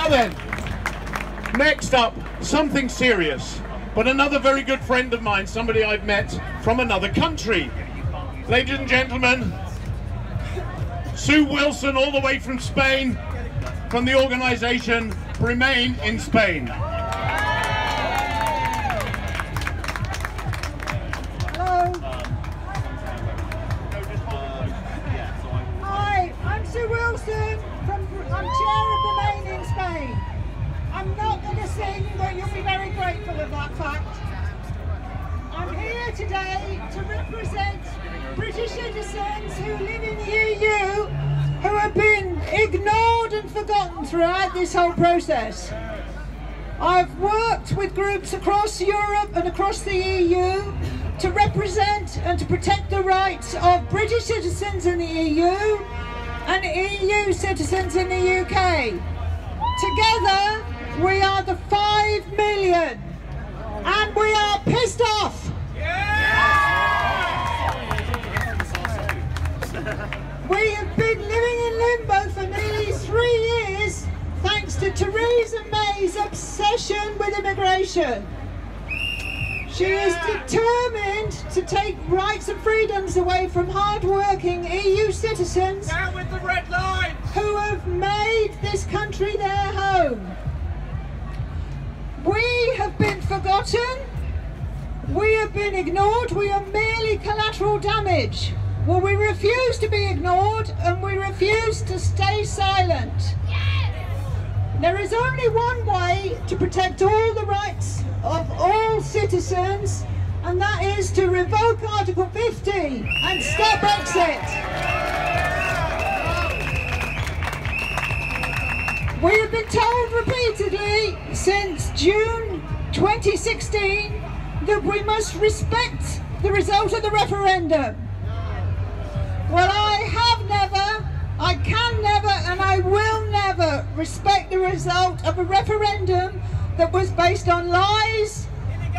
Now then, next up, something serious, but another very good friend of mine, somebody I've met from another country. Ladies and gentlemen, Sue Wilson, all the way from Spain, from the organisation Bremain in Spain. Hello. Hi, I'm Sue Wilson, I'm chair of Bremain in Spain. I'm not going to sing, but you'll be very grateful of that fact. I'm here today to represent British citizens who live in the EU who have been ignored and forgotten throughout this whole process. I've worked with groups across Europe and across the EU to represent and to protect the rights of British citizens in the EU and EU citizens in the UK. Together, we are the 5 million, and we are pissed off. We have been living in limbo for nearly 3 years thanks to Theresa May's obsession with immigration. She is determined to take rights and freedoms away from hard-working EU citizens down with the red line, who have made this country their home. We have been forgotten, we have been ignored, we are merely collateral damage. Well, we refuse to be ignored and we refuse to stay silent. There is only one way to protect all the rights of all citizens, and that is to revoke Article 50 and stop Brexit. We have been told repeatedly since June 2016 that we must respect the result of the referendum. Well, I have never, I can never, and I will never respect the result of a referendum that was based on lies,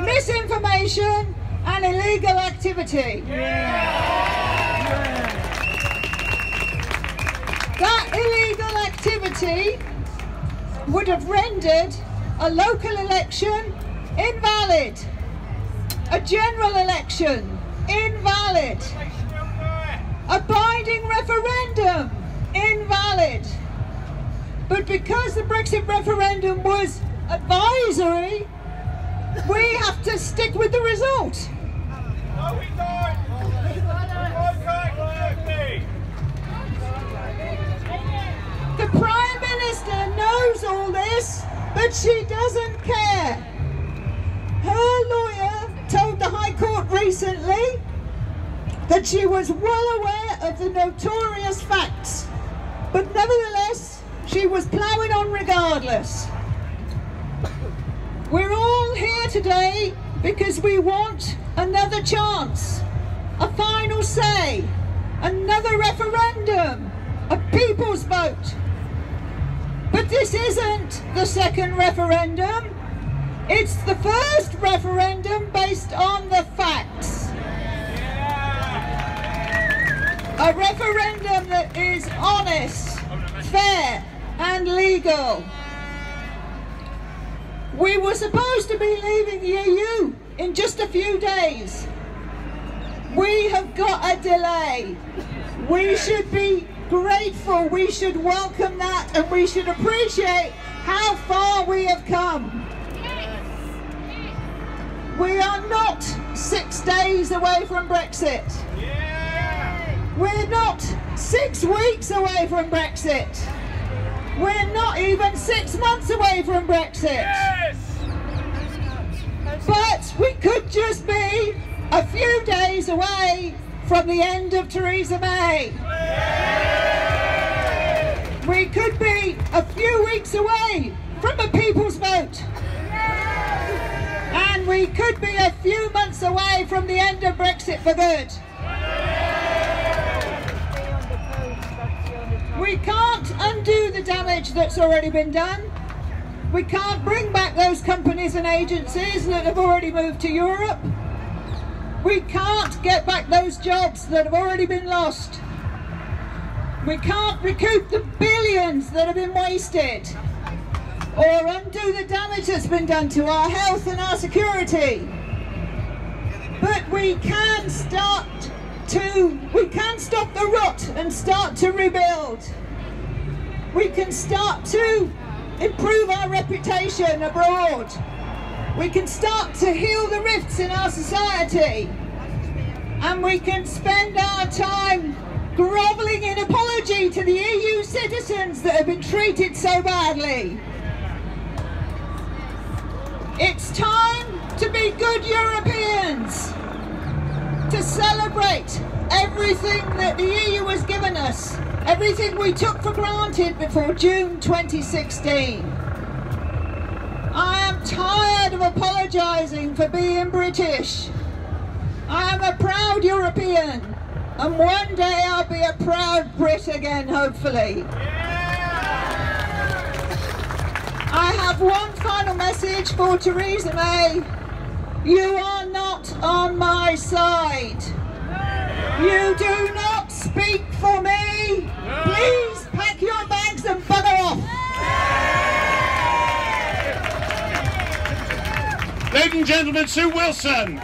misinformation and illegal activity. That illegal activity would have rendered a local election invalid, a general election invalid, a binding referendum invalid. But because the Brexit referendum was advisory, we have to stick with the result. no we don't. The Prime Minister knows all this, but she doesn't care. Her lawyer told the High Court recently that she was well aware of the notorious facts, but nevertheless she was ploughing on regardless. We're all here today because we want another chance, a final say, another referendum, a people's vote. But this isn't the second referendum, it's the first referendum based on the facts. A referendum that is honest, fair and legal. We were supposed to be leaving the EU in just a few days. We have got a delay. We should be grateful, we should welcome that, and we should appreciate how far we have come. We are not 6 days away from Brexit. We're not 6 weeks away from Brexit. We're not even 6 months away from Brexit. Yes! But we could just be a few days away from the end of Theresa May. We could be a few weeks away from a people's vote. And we could be a few months away from the end of Brexit for good. We can't undo the damage that's already been done. We can't bring back those companies and agencies that have already moved to Europe. We can't get back those jobs that have already been lost. We can't recoup the billions that have been wasted. or undo the damage that's been done to our health and our security. But we can stop the rot and start to rebuild. We can start to improve our reputation abroad. We can start to heal the rifts in our society. And we can spend our time grovelling in apology to the EU citizens that have been treated so badly. It's time to be good Europeans, to celebrate everything that the EU has given us, everything we took for granted before June 2016. I am tired of apologising for being British. I am a proud European, and one day I'll be a proud Brit again, hopefully. I have one final message for Theresa May. You are not on my side. You do not speak for me. Please pack your bags and bugger off. Ladies and gentlemen, Sue Wilson.